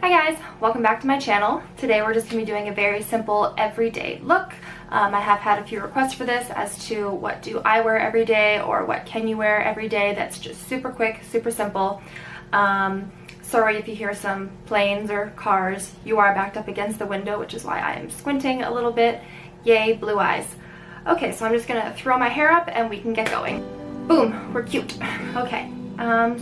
Hi guys, welcome back to my channel. Today we're just going to be doing a very simple everyday look. I have had a few requests for this as to what do I wear every day or what can you wear every day that's just super quick, super simple. Sorry if you hear some planes or cars. You are backed up against the window, which is why I am squinting a little bit. Yay, blue eyes. Okay, so I'm just going to throw my hair up and we can get going. Boom, we're cute. Okay,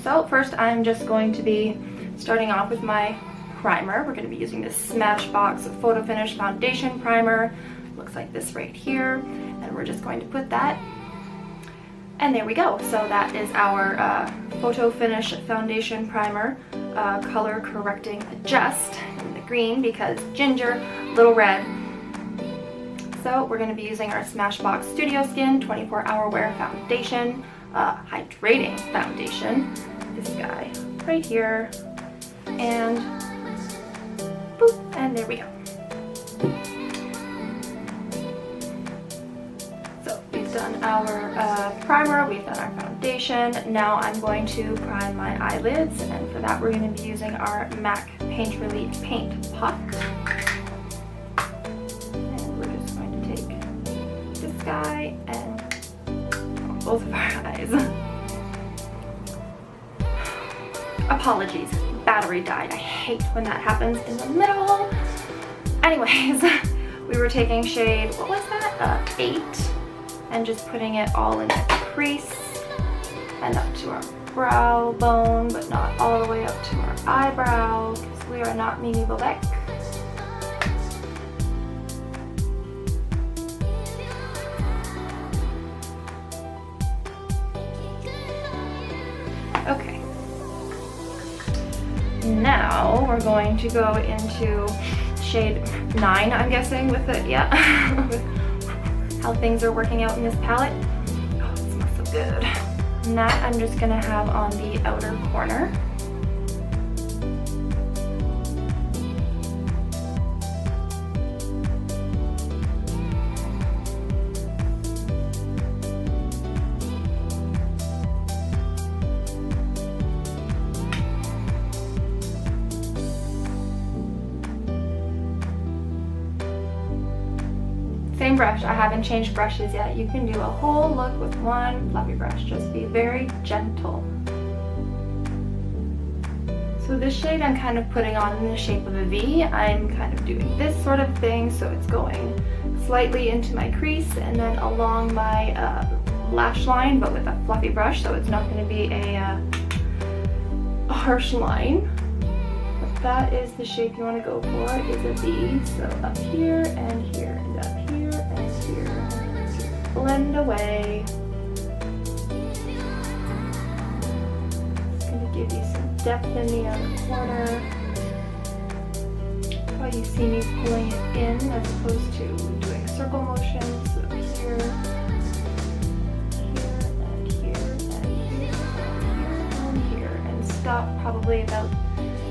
so first I'm just going to be starting off with my primer. We're going to be using this Smashbox Photo Finish Foundation Primer. Looks like this right here. And we're just going to put that. And there we go. So that is our Photo Finish Foundation Primer. Color Correcting Adjust in the green because ginger, little red. So we're going to be using our Smashbox Studio Skin 24-Hour Wear Foundation. Hydrating Foundation. This guy right here. And boop, and there we go. So we've done our primer, we've done our foundation. Now I'm going to prime my eyelids, and for that we're going to be using our MAC Paint Relief Paint Pot. And we're just going to take this guy and both of our eyes. Apologies. Battery died. I hate when that happens in the middle. Anyways, we were taking shade, what was that? 8, and just putting it all in the crease and up to our brow bone, but not all the way up to our eyebrow because we are not Mimi Bobek. Okay. Now we're going to go into shade 9, I'm guessing, with it, yeah. With how things are working out in this palette. Oh, it smells so good. And that I'm just gonna have on the outer corner. Same brush. I haven't changed brushes yet. You can do a whole look with one fluffy brush. Just be very gentle. So this shade I'm kind of putting on in the shape of a V. I'm kind of doing this sort of thing, so it's going slightly into my crease and then along my lash line, but with a fluffy brush, so it's not going to be a harsh line. But that is the shape you want to go for, is a V. So up here and here and up here. Blend away. It's going to give you some depth in the outer corner. That's why you see me pulling it in as opposed to doing circle motions. So here, and here, and here, and here, and stop probably about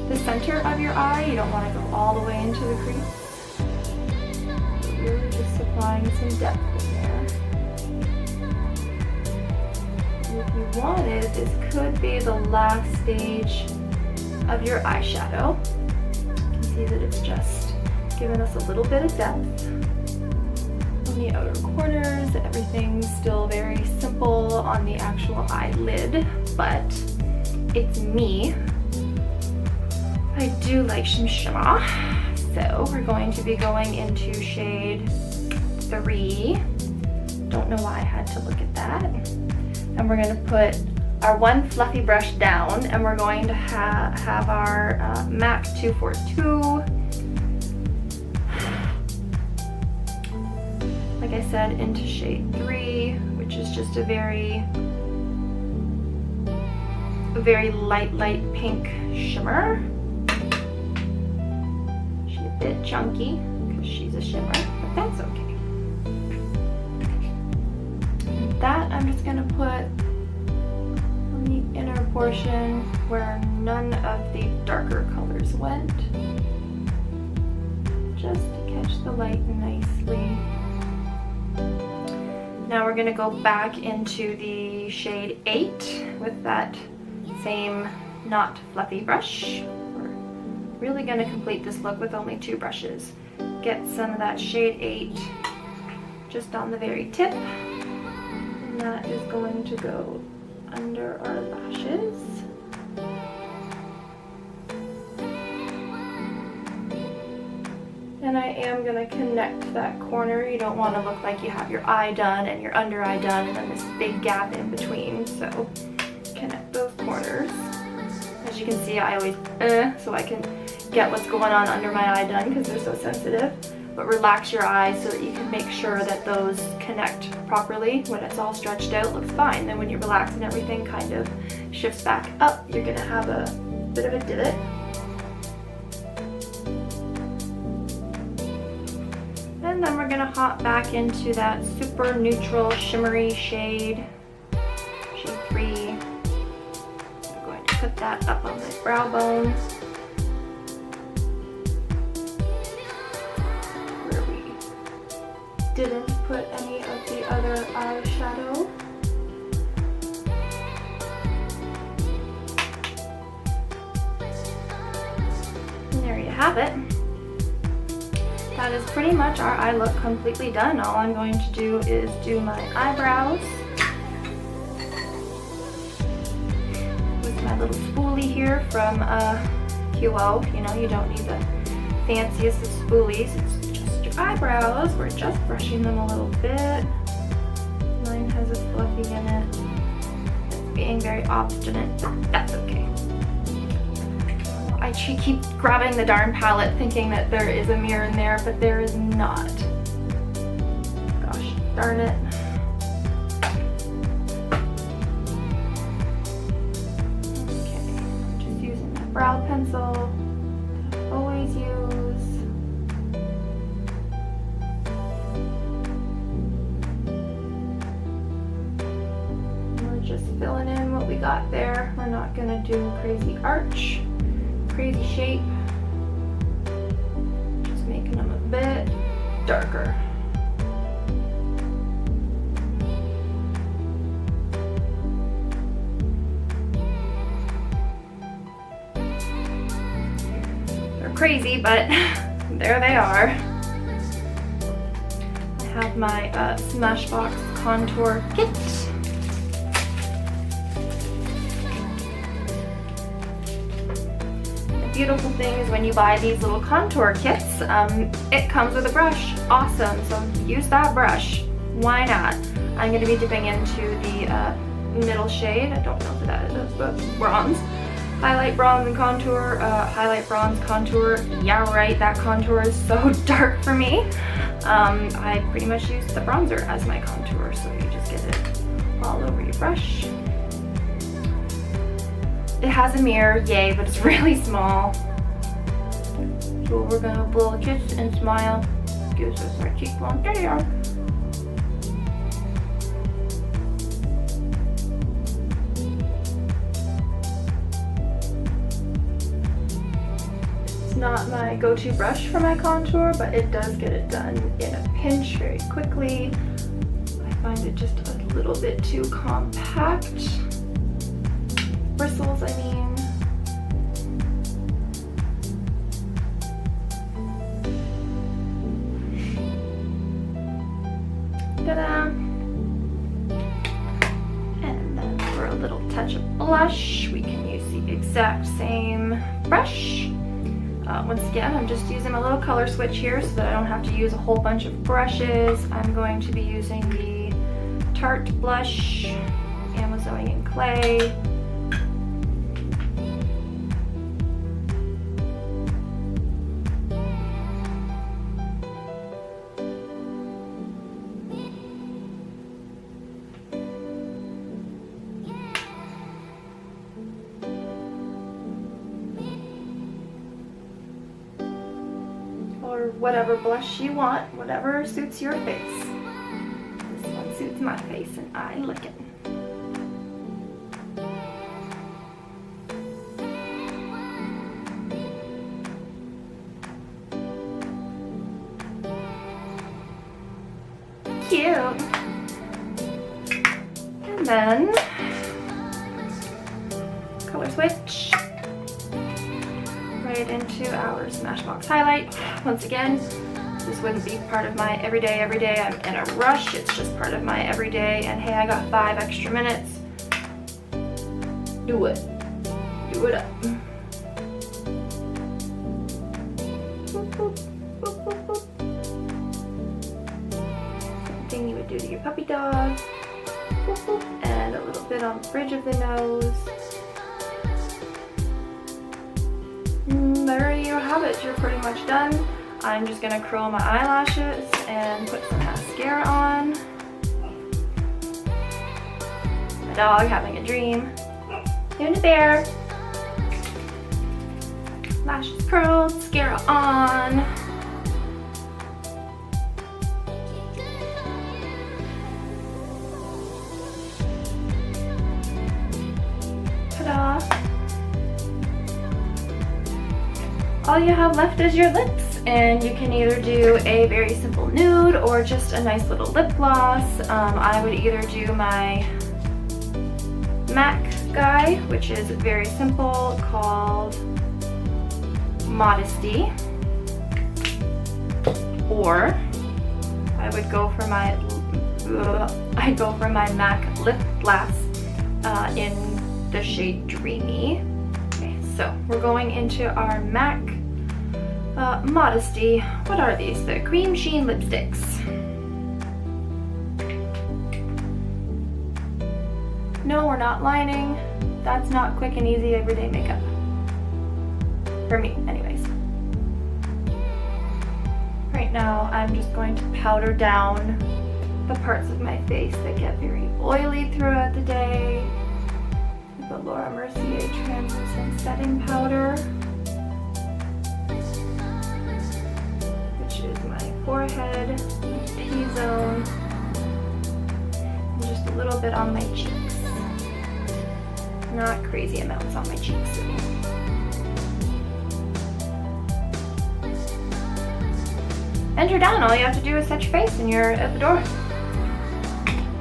the center of your eye. You don't want to go all the way into the crease. You're really just supplying some depth in there. If you wanted, this could be the last stage of your eyeshadow. You can see that it's just giving us a little bit of depth on the outer corners. Everything's still very simple on the actual eyelid, but it's me. I do like some shimmer. So we're going to be going into shade 3. Don't know why I had to look at that. And we're going to put our one fluffy brush down, and we're going to have our MAC 242. Like I said, into shade 3, which is just a very light pink shimmer. She's a bit chunky because she's a shimmer, but that's okay. That I'm just going to put on the inner portion where none of the darker colors went, just to catch the light nicely. Now we're going to go back into the shade 8 with that same not fluffy brush. We're really going to complete this look with only 2 brushes. Get some of that shade 8 just on the very tip, and that is going to go under our lashes. And I am going to connect that corner. You don't want to look like you have your eye done and your under eye done and then this big gap in between. So connect those corners. As you can see, I always so I can get what's going on under my eye done because they're so sensitive. But relax your eyes so that you can make sure that those connect properly. When it's all stretched out, it looks fine. Then when you relax and everything kind of shifts back up, you're going to have a bit of a divot. And then we're going to hop back into that super neutral shimmery shade 3. I'm going to put that up on my brow bone. Where we didn't put any of the other eyeshadow. And there you have it. That is pretty much our eye look completely done. All I'm going to do is do my eyebrows with my little spoolie here from QO. You know, you don't need the fanciest of spoolies. It's just your eyebrows. We're just brushing them a little bit. Mine has a fluffy in it. It's being very obstinate, but that's okay. I keep grabbing the darn palette thinking that there is a mirror in there, but there is not. Gosh darn it. Okay, just using my brow pencil that I always use. We're just filling in what we got there. We're not gonna do a crazy arch. Crazy shape, just making them a bit darker. They're crazy, but there they are. I have my Smashbox contour kit. Beautiful thing is when you buy these little contour kits, it comes with a brush. Awesome, so use that brush. Why not? I'm going to be dipping into the middle shade. I don't know what that is, but bronze. Highlight, bronze, and contour. Highlight, bronze, contour. Yeah, right, that contour is so dark for me. I pretty much use the bronzer as my contour, so you just get it all over your brush. It has a mirror, yay, but it's really small. So we're gonna blow a kiss and smile. Gives us our cheekbone. There you are. It's not my go-to brush for my contour, but it does get it done in a pinch very quickly. I find it just a little bit too compact. Bristles, I mean. Ta-da! And then for a little touch of blush, we can use the exact same brush. Once again, I'm just using my little color switch here so that I don't have to use a whole bunch of brushes. I'm going to be using the Tarte blush, Amazonian clay. Or whatever blush you want, whatever suits your face. This one suits my face and I like it. Cute. And then color switch. put it into our Smashbox highlight. Once again, this wouldn't be part of my everyday. I'm in a rush. It's just part of my everyday. And hey, I got 5 extra minutes. Do it. Do it up. Boop, boop, boop, boop, boop. Same thing you would do to your puppy dog. Boop, boop. And a little bit on the bridge of the nose. There you have it. You're pretty much done. I'm just gonna curl my eyelashes and put some mascara on. My dog having a dream. Doing a bear. Lashes curled, mascara on. Ta-da! All you have left is your lips, and you can either do a very simple nude or just a nice little lip gloss. I would either do my MAC guy, which is very simple, called Modesty, or I would go for my MAC lip gloss in the shade Dreamy. Okay, so we're going into our MAC Modesty. What are these? The Cremesheen lipsticks. No, we're not lining. That's not quick and easy everyday makeup. For me, anyways. Right now, I'm just going to powder down the parts of my face that get very oily throughout the day with the Mercier translucent setting powder, which is my forehead, my T-zone, and just a little bit on my cheeks. Not crazy amounts on my cheeks. And you're done. All you have to do is set your face and you're at the door.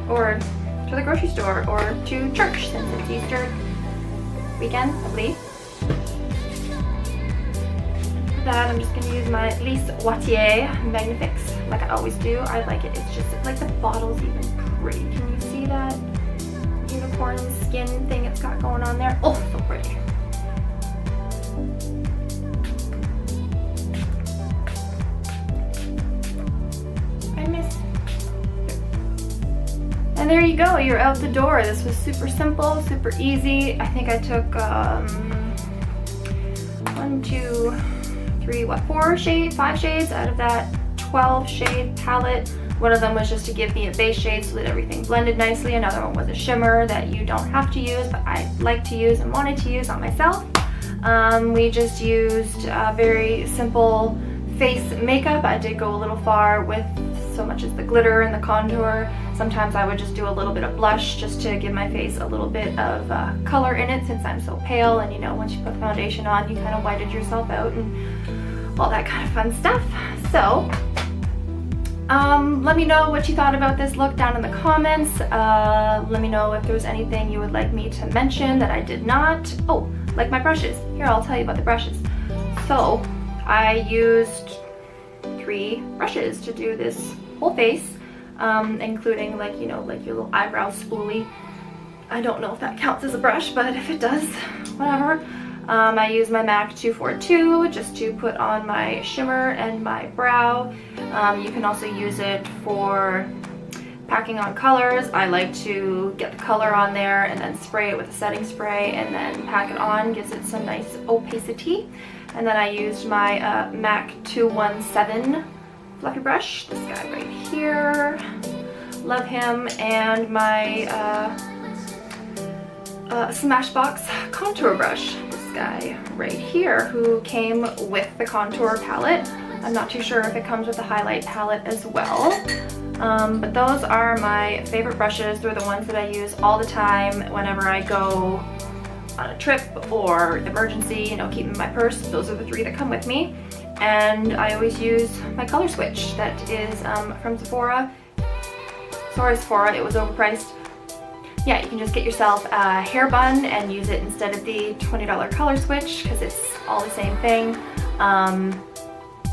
Or to the grocery store, or to church since it's Easter weekend, I believe. For that, I'm just going to use my Lise Watier Magnifix, like I always do. I like it. It's just like the bottle's even pretty. Can you see that unicorn skin thing it's got going on there? Oh, so pretty. I miss. And there you go, you're out the door. This was super simple, super easy. I think I took 5 shades out of that 12 shade palette. One of them was just to give me a base shade so that everything blended nicely. Another one was a shimmer that you don't have to use, but I like to use and wanted to use on myself. We just used very simple face makeup. I did go a little far with so much as the glitter and the contour. Sometimes I would just do a little bit of blush just to give my face a little bit of color in it, since I'm so pale, and you know, once you put foundation on, you kind of whited yourself out and all that kind of fun stuff. So let me know what you thought about this look down in the comments. Let me know if there's anything you would like me to mention that I did not. Oh, like my brushes. Here, I'll tell you about the brushes. So I used 3 brushes to do this whole face, including like, you know, like your little eyebrow spoolie. I don't know if that counts as a brush, but if it does, whatever. I use my MAC 242 just to put on my shimmer and my brow. You can also use it for packing on colors. I like to get the color on there and then spray it with a setting spray and then pack it on. Gives it some nice opacity. And then I used my MAC 217 fluffy brush, this guy right here. Love him. And my Smashbox contour brush, this guy right here, who came with the contour palette. I'm not too sure if it comes with the highlight palette as well. But those are my favorite brushes. They're the ones that I use all the time whenever I go on a trip or emergency, you know, keep in my purse. Those are the 3 that come with me. And I always use my color switch that is from Sephora. Sorry, Sephora, it was overpriced. yeah, you can just get yourself a hair bun and use it instead of the $20 color switch because it's all the same thing.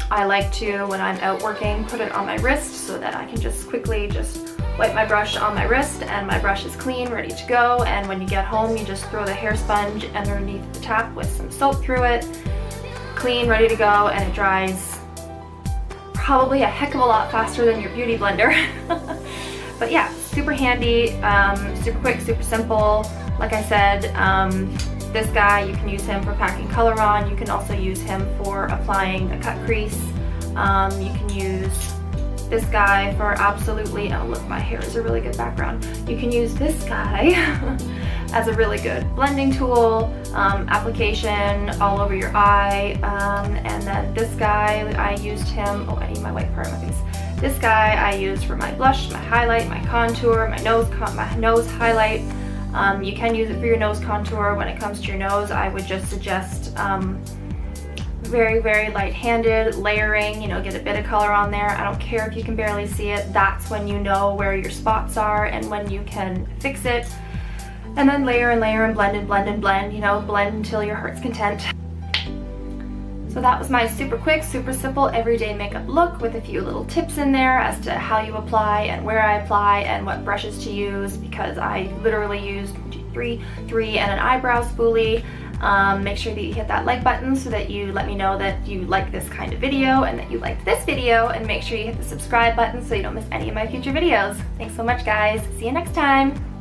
I like to, when I'm out working, put it on my wrist so that I can just quickly just wipe my brush on my wrist and my brush is clean, ready to go. And when you get home, you just throw the hair sponge underneath the tap with some soap through it, clean, ready to go, and it dries probably a heck of a lot faster than your beauty blender. But yeah, super handy, super quick, super simple. Like I said, this guy, you can use him for packing color on. You can also use him for applying the cut crease. You can use this guy for absolutely, oh look, my hair is a really good background. You can use this guy as a really good blending tool, application all over your eye. And then this guy, I used him, oh, I need my white part of my face. This guy I used for my blush, my highlight, my contour, my nose highlight. You can use it for your nose contour. When it comes to your nose, I would just suggest very, very light-handed layering, you know, get a bit of color on there. I don't care if you can barely see it. That's when you know where your spots are and when you can fix it. And then layer and layer and blend and blend and blend, you know, blend until your heart's content. So that was my super quick, super simple everyday makeup look with a few little tips in there as to how you apply and where I apply and what brushes to use, because I literally used 3 and an eyebrow spoolie. Make sure that you hit that like button so that you let me know that you like this kind of video and that you liked this video, and make sure you hit the subscribe button so you don't miss any of my future videos. Thanks so much, guys. See you next time.